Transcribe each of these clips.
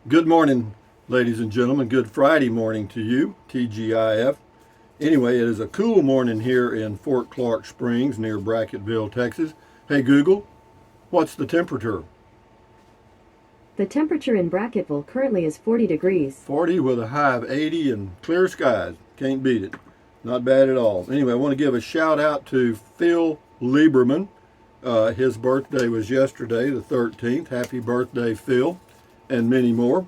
Good morning, ladies and gentlemen. Good Friday morning to you, TGIF. Anyway, it is a cool morning here in Fort Clark Springs near Bracketville, Texas. Hey Google, what's the temperature? The temperature in Bracketville currently is 40 degrees. 40 with a high of 80 and clear skies. Can't beat it. Not bad at all. Anyway, I want to give a shout out to Phil Lieberman. His birthday was yesterday, the 13th. Happy birthday, Phil, and many more.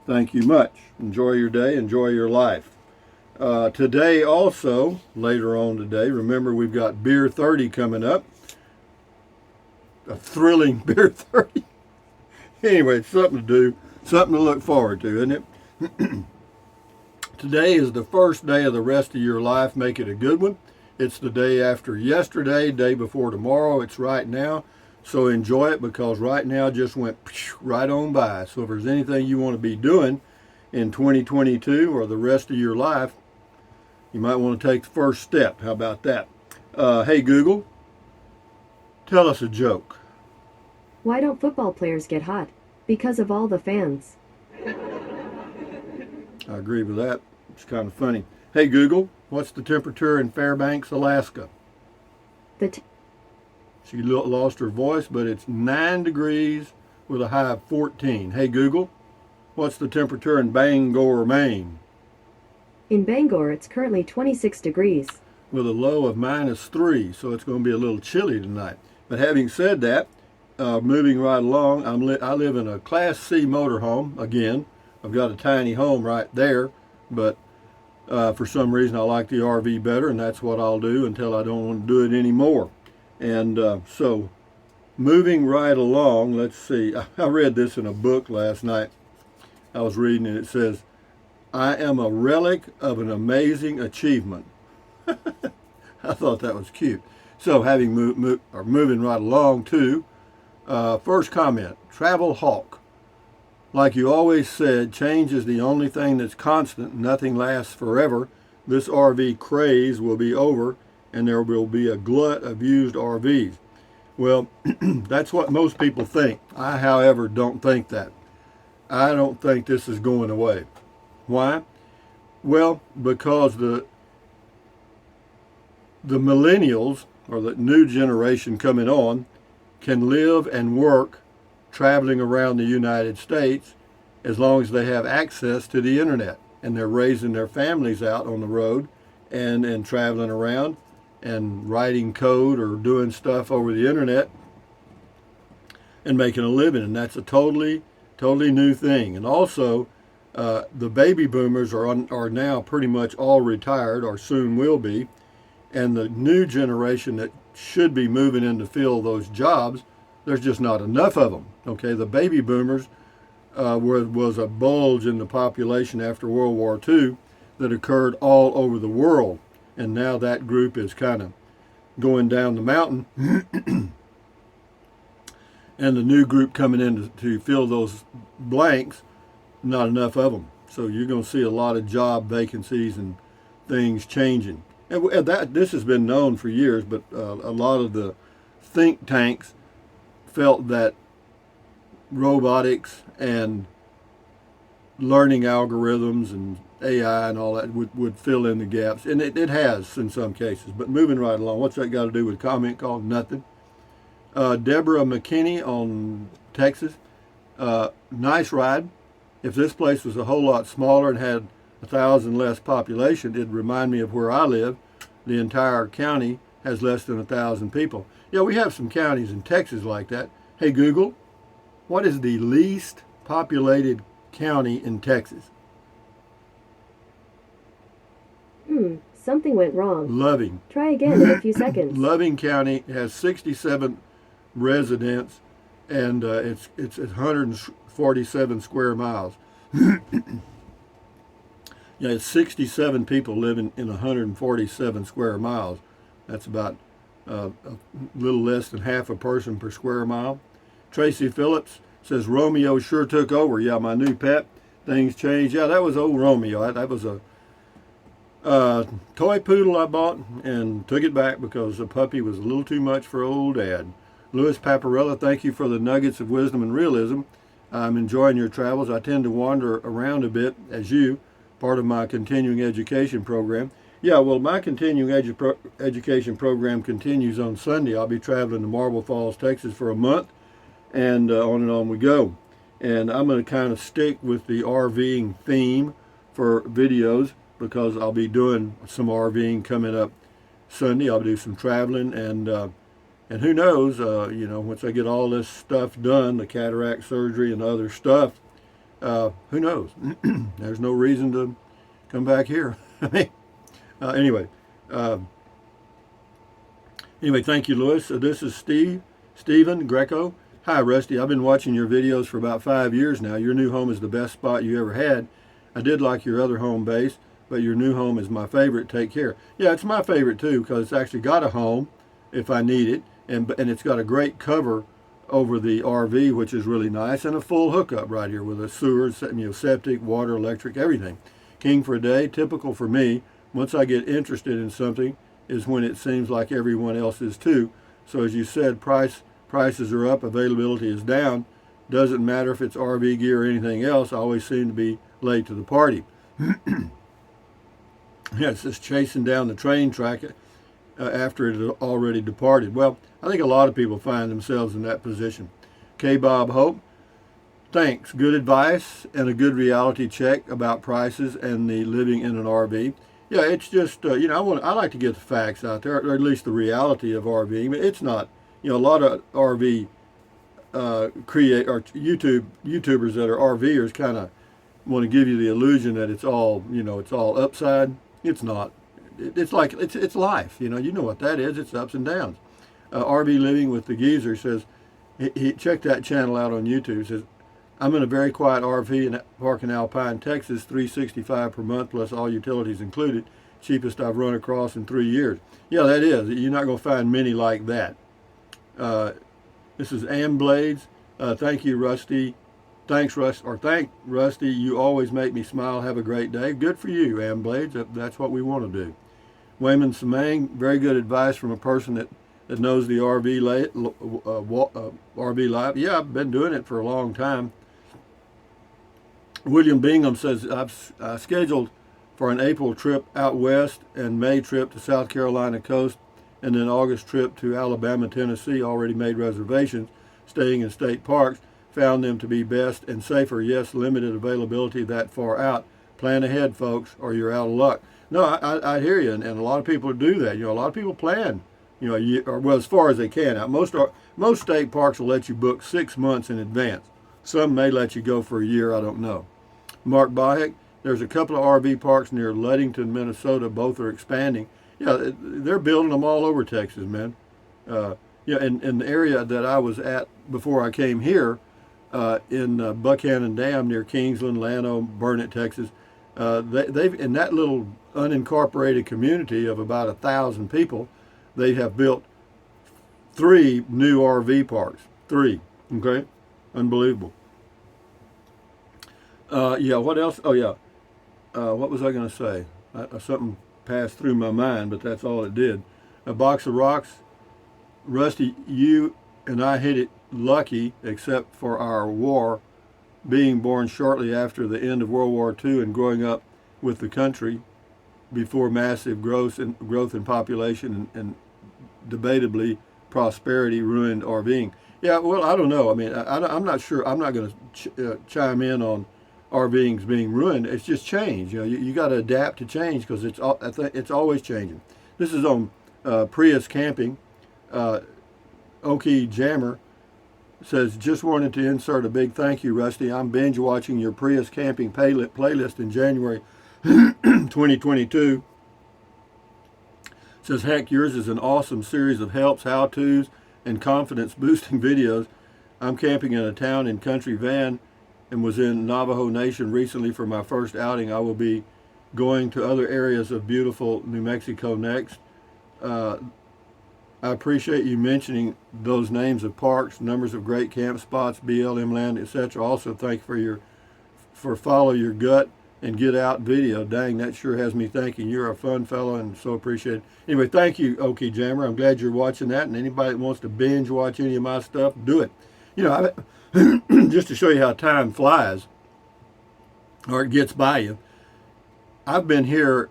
Thank you much. Enjoy your day. Enjoy your life. Today also, later on today, remember we've got Beer 30 coming up. A thrilling Beer 30. Anyway, something to do, something to look forward to, isn't it? Today is the first day of the rest of your life. Make it a good one. It's the day after yesterday, day before tomorrow. It's right now. So enjoy it because right now just went right on by. So if there's anything you want to be doing in 2022 or the rest of your life, you might want to take the first step. How about that? Hey Google, tell us a joke. Why don't football players get hot? Because of all the fans. I agree with that. It's kind of funny. Hey Google, what's the temperature in Fairbanks, Alaska? She lost her voice, but it's 9 degrees with a high of 14. Hey Google, what's the temperature in Bangor, Maine? In Bangor, it's currently 26 degrees. With a low of -3, so it's going to be a little chilly tonight. But having said that, moving right along, I live in a Class C motorhome. Again, I've got a tiny home right there, but for some reason I like the RV better, and that's what I'll do until I don't want to do it anymore. And so, moving right along, let's see. I read this in a book last night. I was reading and it says, I am a relic of an amazing achievement. I thought that was cute. So, having moving right along to first comment, Travel Hawk. Like you always said, change is the only thing that's constant. Nothing lasts forever. This RV craze will be over and there will be a glut of used RVs. Well, that's what most people think. I, however, don't think that. I don't think this is going away. Why? Well, because the millennials, or the new generation coming on, can live and work traveling around the United States as long as they have access to the internet. And they're raising their families out on the road and traveling around and writing code or doing stuff over the internet and making a living. And that's a totally new thing. And also, the baby boomers are now pretty much all retired or soon will be. And the new generation that should be moving in to fill those jobs, there's just not enough of them. Okay, the baby boomers was a bulge in the population after World War II that occurred all over the world. And now that group is kind of going down the mountain. And the new group coming in to fill those blanks, not enough of them. So you're going to see a lot of job vacancies and things changing. And this has been known for years, but a lot of the think tanks felt that robotics and learning algorithms and AI and all that would fill in the gaps. And it has in some cases. But moving right along, what's that got to do with comment called nothing? Deborah McKinney on Texas. Nice ride. If this place was a whole lot smaller and had 1,000 less population, it'd remind me of where I live. The entire county has less than 1,000 people. Yeah, we have some counties in Texas like that. Hey Google, what is the least populated county in Texas? Something went wrong. Loving. Try again in a few seconds. Loving County has 67 residents, and it's 147 square miles. Yeah, it's 67 people living in 147 square miles. That's about a little less than half a person per square mile. Tracy Phillips says, Romeo sure took over. Yeah, my new pet. Things changed. Yeah, that was old Romeo. That was a toy poodle I bought and took it back because the puppy was a little too much for old dad. Louis Paparella, thank you for the nuggets of wisdom and realism. I'm enjoying your travels. I tend to wander around a bit, as you, part of my continuing education program. Yeah, well, my continuing education program continues on Sunday. I'll be traveling to Marble Falls, Texas for a month, and on we go. And I'm going to kind of stick with the RVing theme for videos because I'll be doing some RVing coming up Sunday. I'll do some traveling, and who knows, once I get all this stuff done, the cataract surgery and other stuff, who knows? There's no reason to come back here. Anyway, thank you, Louis. This is Stephen Greco. Hi, Rusty. I've been watching your videos for about 5 years now. Your new home is the best spot you ever had. I did like your other home base, but your new home is my favorite. Take care. Yeah, it's my favorite too because it's actually got a home if I need it, and it's got a great cover over the RV, which is really nice, and a full hookup right here with a sewer, septic, water, electric, everything. King for a day, typical for me. Once I get interested in something is when it seems like everyone else is too. So as you said, prices are up, availability is down. Doesn't matter if it's RV gear or anything else, I always seem to be late to the party. Yeah, it's just chasing down the train track after it had already departed. Well, I think a lot of people find themselves in that position. K. Bob Hope, thanks. Good advice and a good reality check about prices and the living in an RV. Yeah, it's just, I like to get the facts out there, or at least the reality of RVing. But it's not, a lot of RV YouTubers that are RVers kind of want to give you the illusion that it's all, it's all upside. It's not. It's like, it's life, you know what that is. It's ups and downs. RV Living with the Geezer says, he checked that channel out on YouTube. Says, I'm in a very quiet RV in park in Alpine, Texas, $365 per month plus all utilities included. Cheapest I've run across in 3 years. Yeah, that is. You're not going to find many like that. This is Amblades. Thank you, Rusty. Thank Rusty. You always make me smile. Have a great day. Good for you, Amblades. That's what we want to do. Wayman Samang, very good advice from a person that knows the RV life. Yeah, I've been doing it for a long time. William Bingham says, I've scheduled for an April trip out west and May trip to South Carolina coast and then August trip to Alabama, Tennessee. Already made reservations, staying in state parks. Found them to be best and safer. Yes, limited availability that far out. Plan ahead, folks, or you're out of luck. No, I hear you, and a lot of people do that. A lot of people plan, a year, or well, as far as they can. Now, most state parks will let you book 6 months in advance. Some may let you go for a year. I don't know. Mark Bahek, there's a couple of RV parks near Ludington, Minnesota. Both are expanding. Yeah, they're building them all over Texas, man. In the area that I was at before I came here, in Buckhannon Dam near Kingsland, Llano, Burnett, Texas, they've in that little unincorporated community of about 1,000 people, they have built 3 new RV parks. 3, okay? Unbelievable. What else? Oh, yeah. What was I going to say? Something passed through my mind, but that's all it did. A box of rocks. Rusty, you and I hit it lucky, except for our war, being born shortly after the end of World War II and growing up with the country before massive growth in population and debatably prosperity ruined RVing. Yeah, well, I don't know. I mean, I'm not sure. I'm not going to chime in on RVing's being ruined. It's just change. You got to adapt to change because it's always changing. This is on Prius Camping. Okie Jammer says, just wanted to insert a big thank you, Rusty. I'm binge watching your Prius Camping playlist in January 2022. Says, heck, yours is an awesome series of helps, how-tos, and confidence-boosting videos. I'm camping in a town and country van and was in Navajo Nation recently for my first outing. I will be going to other areas of beautiful New Mexico next. I appreciate you mentioning those names of parks, numbers of great camp spots, BLM land, etc. Also, thank you for follow your gut and get out video. Dang, that sure has me thinking. You're a fun fellow and so appreciate it. Anyway, thank you, Okie Jammer. I'm glad you're watching that, and anybody that wants to binge watch any of my stuff, do it. just to show you how time flies, or it gets by you. I've been here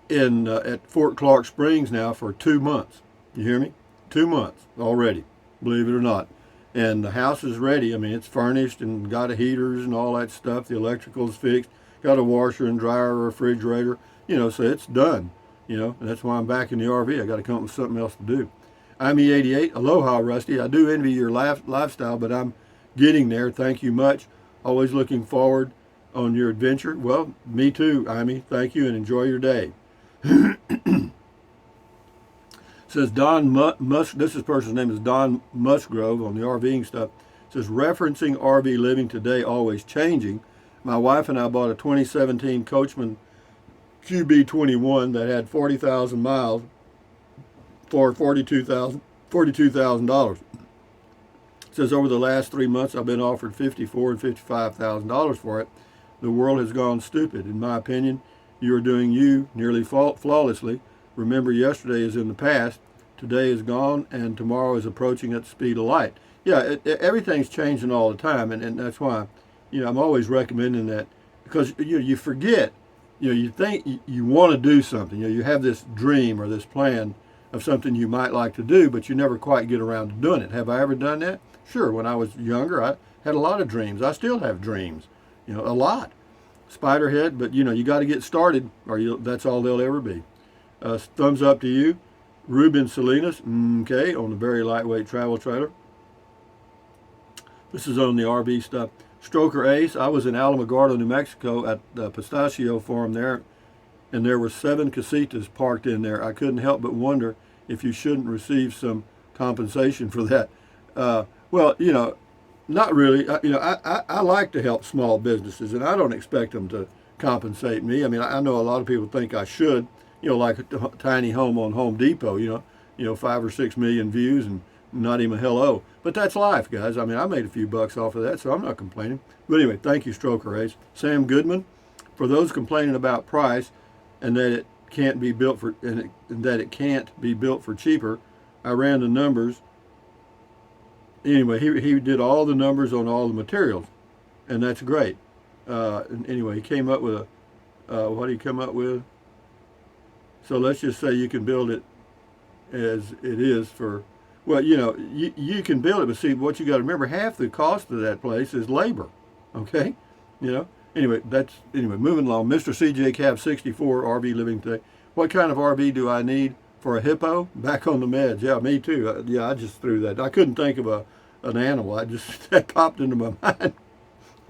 in at Fort Clark Springs now for 2 months. You hear me? 2 months already, believe it or not. And the house is ready. I mean, it's furnished and got a heaters and all that stuff. The electrical's fixed. Got a washer and dryer, refrigerator. So it's done. And that's why I'm back in the RV. I got to come up with something else to do. I'm E88. Aloha, Rusty. I do envy your lifestyle, but I'm getting there. Thank you much. Always looking forward on your adventure. Well, me too, Amy. Thank you and enjoy your day. Says Don Musk. This person's name is Don Musgrove on the RVing stuff. Says referencing RV living today, always changing. My wife and I bought a 2017 Coachman QB21 that had 40,000 miles for $42,000. Says over the last 3 months I've been offered $54,000 and $55,000 for it. The world has gone stupid. In my opinion, you are doing you nearly flawlessly. Remember, yesterday is in the past, today is gone, and tomorrow is approaching at the speed of light. Yeah, everything's changing all the time, and that's why, I'm always recommending that, because you forget, you think you want to do something, you have this dream or this plan of something you might like to do, but you never quite get around to doing it. Have I ever done that? Sure. When I was younger, I had a lot of dreams. I still have dreams, a lot. Spiderhead, but you got to get started, or that's all they'll ever be. Thumbs up to you, Ruben Salinas. Okay, on the very lightweight travel trailer. This is on the RV stuff. Stroker Ace. I was in Alamogordo, New Mexico, at the Pistachio Farm there, and there were 7 casitas parked in there. I couldn't help but wonder if you shouldn't receive some compensation for that. Well, not really. I like to help small businesses, and I don't expect them to compensate me. I mean, I know a lot of people think I should. Like a tiny home on Home Depot. 5 or 6 million views and not even a hello. But that's life, guys. I mean, I made a few bucks off of that, so I'm not complaining. But anyway, thank you, Stroker Ace. Sam Goodman. For those complaining about price and that it can't be built for and that it can't be built for cheaper, I ran the numbers. Anyway, he did all the numbers on all the materials, and that's great. And anyway, he came up with what did he come up with? So let's just say you can build it as it is for, well, you can build it, but see, what you got to remember, half the cost of that place is labor, okay? Anyway, moving along. Mr. CJ Cab 64, RV living today. What kind of RV do I need for a hippo? Back on the meds. Yeah, me too. I just threw that. I couldn't think of an animal. That popped into my mind.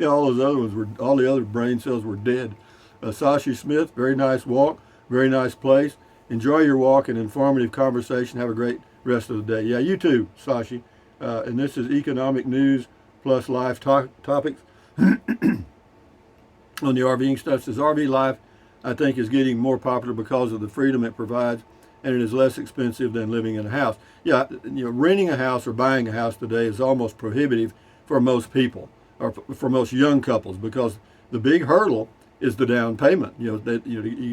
All the other brain cells were dead. Sashi Smith, very nice walk. Very nice place. Enjoy your walk and informative conversation. Have a great rest of the day. Yeah, you too, Sashi. And this is economic news plus life topics on the RVing stuff. It says RV life, I think, is getting more popular because of the freedom it provides, and it is less expensive than living in a house. Yeah, renting a house or buying a house today is almost prohibitive for most people, or for most young couples, because the big hurdle is the down payment. You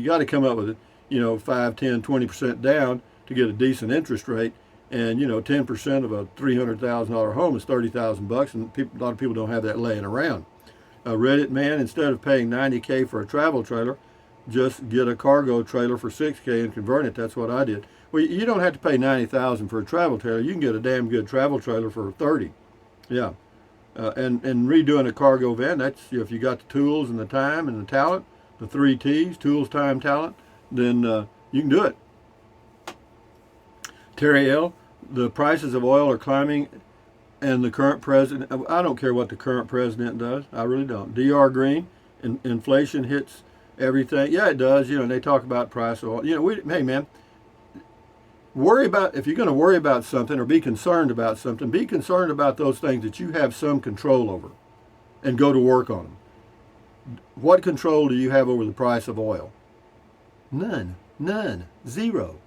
got to come up with 5, 10, 20% down to get a decent interest rate, and 10% of a $300,000 home is $30,000, and a lot of people don't have that laying around. Reddit man, instead of paying $90K for a travel trailer, just get a cargo trailer for $6K and convert it. That's what I did. Well, you don't have to pay $90,000 for a travel trailer. You can get a damn good travel trailer for $30,000. Yeah. And redoing a cargo van, that's if you got the tools and the time and the talent, the 3 T's, tools, time, talent, then you can do it. Terry L., the prices of oil are climbing, and the current president, I don't care what the current president does. I really don't. DR Green, inflation hits everything. Yeah, it does. And they talk about price of oil. Hey, man, if you're going to worry about something or be concerned about something, be concerned about those things that you have some control over and go to work on them. What control do you have over the price of oil? None. Zero.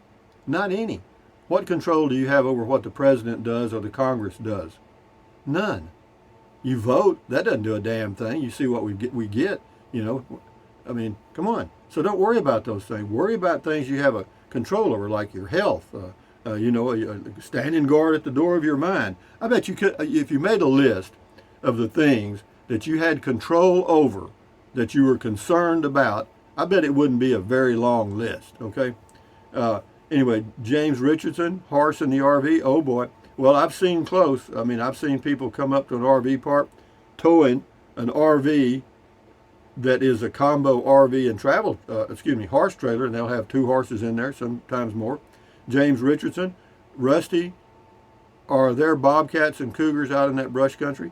Not any. What control do you have over what the president does or the Congress does? None. You vote. That doesn't do a damn thing. You see what we get. I mean, come on. So don't worry about those things. Worry about things you have a control over, like your health, standing guard at the door of your mind. I bet you could, if you made a list of the things that you had control over, that you were concerned about, I bet it wouldn't be a very long list, okay? Anyway, James Richardson, horse in the RV, oh boy. Well, I've seen close. I mean, I've seen people come up to an RV park towing an RV that is a combo RV and travel, horse trailer, and they'll have 2 horses in there, sometimes more. James Richardson, Rusty, are there bobcats and cougars out in that brush country?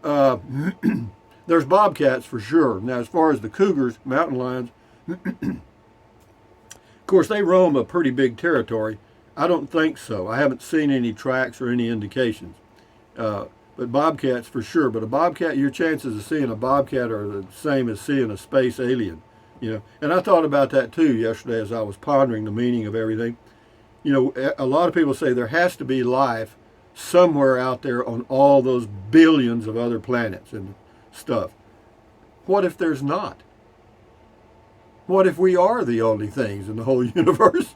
There's bobcats for sure. Now, as far as the cougars, mountain lions, of course, they roam a pretty big territory. I don't think so. I haven't seen any tracks or any indications. But bobcats for sure. But a bobcat, your chances of seeing a bobcat are the same as seeing a space alien. You know, and I thought about that too yesterday as I was pondering the meaning of everything. You know, a lot of people say there has to be life somewhere out there on all those billions of other planets and stuff. What if there's not? What if we are the only things in the whole universe?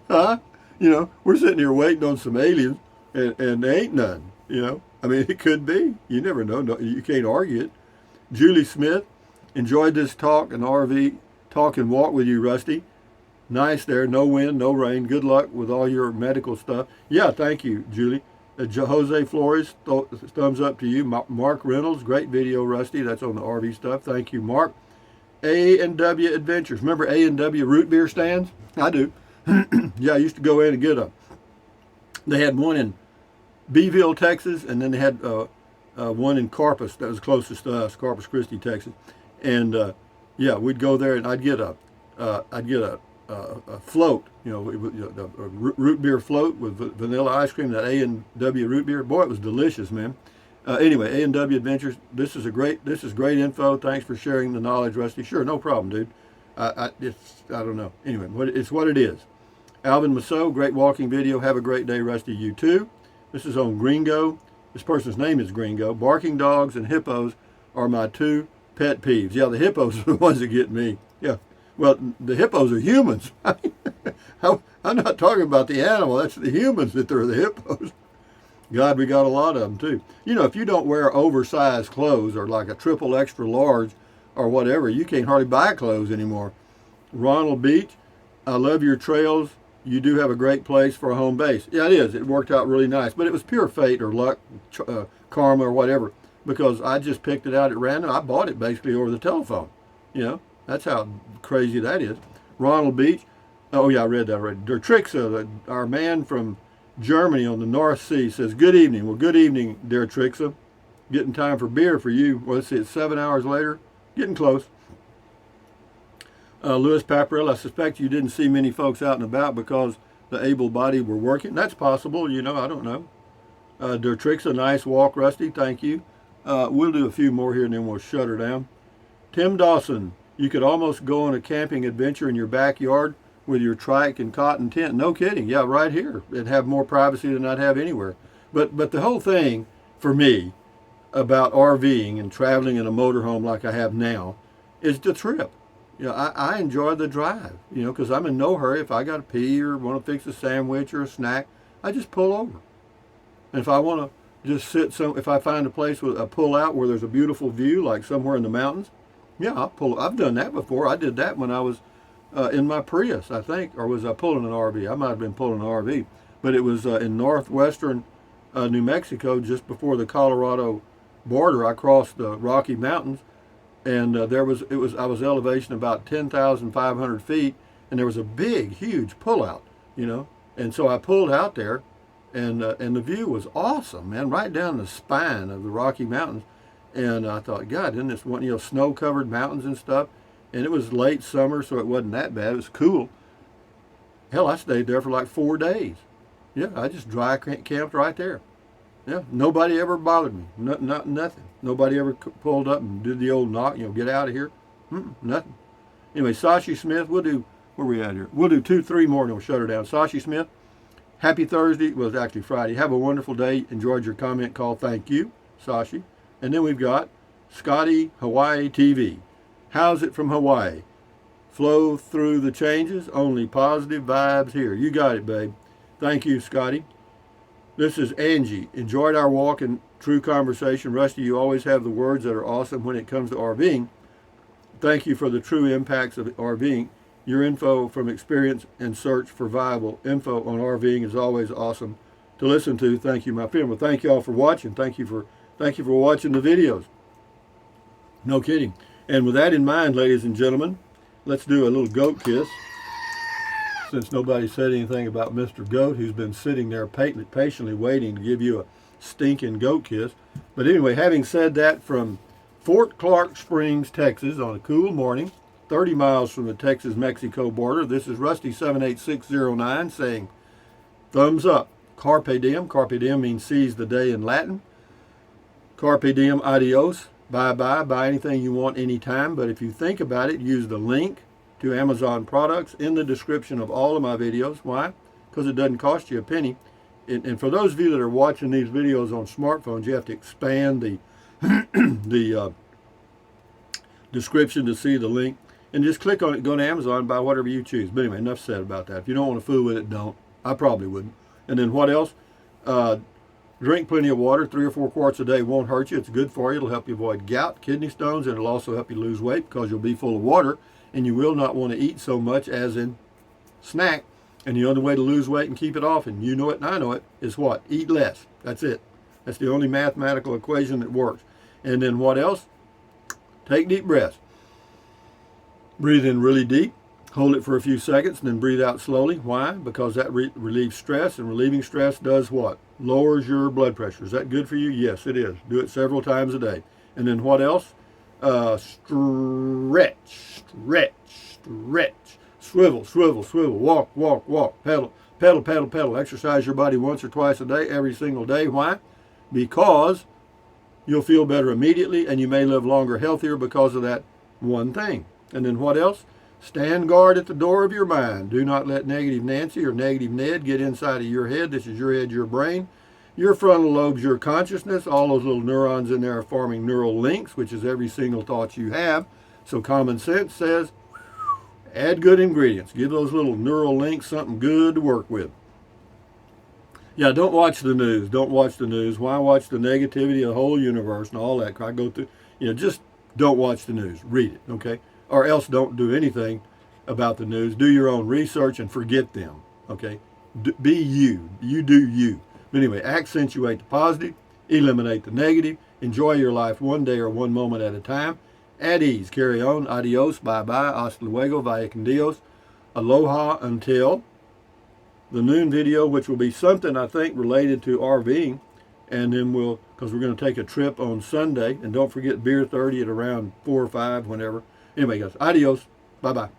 Huh? You know, we're sitting here waiting on some aliens and there ain't none, you know. I mean, it could be. You never know. No, you can't argue it. Julie Smith, enjoyed this talk and RV talk and walk with you, Rusty. Nice there. No wind, no rain. Good luck with all your medical stuff. Yeah, thank you, Julie. Jose Flores, thumbs up to you. Mark Reynolds, great video, Rusty. That's on the RV stuff. Thank you, Mark. A&W Adventures. Remember A&W root beer stands? I do. Yeah, I used to go in and get a. They had one in Beeville, Texas, and then they had one in Corpus. That was closest to us, Corpus Christi, Texas. And yeah, we'd go there, and I'd get a float, you know, a root beer float with vanilla ice cream. That A&W root beer, boy, it was delicious, man. Anyway, A&W Adventures. This is great info. Thanks for sharing the knowledge, Rusty. Sure, no problem, dude. I don't know. Anyway, it's what it is. Alvin Masso, great walking video. Have a great day, Rusty. You too. This is on Gringo. This person's name is Gringo. Barking dogs and hippos are my 2 pet peeves. Yeah, the hippos are the ones that get me. Yeah. Well, the hippos are humans. I'm not talking about the animal. That's the humans that are the hippos. God, we got a lot of them too. You know, if you don't wear oversized clothes or like a triple extra large or whatever, you can't hardly buy clothes anymore. Ronald Beach, I love your trails. You do have a great place for a home base. Yeah, it is. It worked out really nice. But it was pure fate or luck, karma or whatever, because I just picked it out at random. I bought it basically over the telephone. You know, that's how crazy that is. Ronald Beach. Oh, yeah, I read that already. Der Trixa, our man from Germany on the North Sea, says, good evening. Well, good evening, Der Trixa. Getting time for beer for you. Well, let's see, it's 7 hours later. Getting close. Louis Paparel, I suspect you didn't see many folks out and about because the able-bodied were working. That's possible, you know, I don't know. Der Trick's a nice walk, Rusty, thank you. We'll do a few more here and then we'll shut her down. Tim Dawson, you could almost go on a camping adventure in your backyard with your trike and cotton tent. No kidding, yeah, right here. It'd have more privacy than I'd have anywhere. But the whole thing, for me, about RVing and traveling in a motorhome like I have now, is the trip. You know, I enjoy the drive, you know, because I'm in no hurry. If I got to pee or want to fix a sandwich or a snack, I just pull over. And if I want to just sit if I find a place with a pull out where there's a beautiful view, like somewhere in the mountains, yeah, I'll pull. I've done that before. I did that when I was in my Prius, I think, or was I pulling an RV? I might have been pulling an RV, but it was in northwestern New Mexico, just before the Colorado border. I crossed the Rocky Mountains. And I was elevation about 10,500 feet, and there was a big, huge pullout, you know. And so I pulled out there, and the view was awesome, man, right down the spine of the Rocky Mountains. And I thought, God, isn't this one, you know, snow-covered mountains and stuff? And it was late summer, so it wasn't that bad. It was cool. Hell, I stayed there for like 4 days. Yeah, I just dry camped right there. Yeah, nobody ever bothered me. Nothing. Nobody ever pulled up and did the old knock, you know, get out of here. Nothing. Anyway, Sashi Smith, we'll do, where are we at here? We'll do 2-3 more and we'll shut her down. Sashi Smith, happy Thursday. Well, it's actually Friday. Have a wonderful day. Enjoyed your comment call. Thank you, Sashi. And then we've got Scotty Hawaii TV. How's it from Hawaii? Flow through the changes. Only positive vibes here. You got it, babe. Thank you, Scotty. This is Angie. Enjoyed our walk and true conversation. Rusty, you always have the words that are awesome when it comes to RVing. Thank you for the true impacts of RVing. Your info from experience and search for viable info on RVing is always awesome to listen to. Thank you, my friend. Well, thank you all for watching. Thank you for watching the videos. No kidding. And with that in mind, ladies and gentlemen, let's do a little goat kiss. Since nobody said anything about Mr. Goat, who's been sitting there patiently waiting to give you a stinking goat kiss. But anyway, having said that, from Fort Clark Springs, Texas, on a cool morning, 30 miles from the Texas-Mexico border, this is Rusty78609 saying, thumbs up. Carpe diem. Carpe diem means seize the day in Latin. Carpe diem, adios. Bye-bye. Buy anything you want anytime. But if you think about it, use the link to Amazon products in the description of all of my videos. Why? Because it doesn't cost you a penny. And for those of you that are watching these videos on smartphones, you have to expand the the description to see the link. And just click on it, go to Amazon, buy whatever you choose. But anyway, enough said about that. If you don't want to fool with it, don't. I probably wouldn't. And then what else? Drink plenty of water. 3 or 4 quarts a day won't hurt you. It's good for you. It'll help you avoid gout, kidney stones, and it'll also help you lose weight because you'll be full of water. And you will not want to eat so much as in snack. And the only way to lose weight and keep it off, and you know it and I know it, is what? Eat less. That's it. That's the only mathematical equation that works. And then what else? Take deep breaths. Breathe in really deep, hold it for a few seconds, and then breathe out slowly. Why? Because that relieves stress, and relieving stress does what? Lowers your blood pressure. Is that good for you? Yes, it is. Do it several times a day. And then what else? Stretch, stretch, stretch. Swivel, swivel, swivel. Walk, walk, walk. Pedal, pedal, pedal, pedal. Exercise your body once or twice a day, every single day. Why? Because you'll feel better immediately, and you may live longer, healthier because of that one thing. And then what else? Stand guard at the door of your mind. Do not let negative Nancy or negative Ned get inside of your head. This is your head, your brain. Your frontal lobe's your consciousness. All those little neurons in there are forming neural links, which is every single thought you have. So common sense says, add good ingredients. Give those little neural links something good to work with. Yeah, don't watch the news. Don't watch the news. Why watch the negativity of the whole universe and all that? I go through, just don't watch the news. Read it, okay? Or else don't do anything about the news. Do your own research and forget them, okay? Be you. You do you. But anyway, accentuate the positive, eliminate the negative, enjoy your life one day or one moment at a time. At ease, carry on, adios, bye-bye, hasta luego, vaya con Dios, aloha until the noon video, which will be something, I think, related to RVing. And then because we're going to take a trip on Sunday. And don't forget Beer 30 at around 4 or 5, whenever. Anyway, guys, adios. Bye-bye.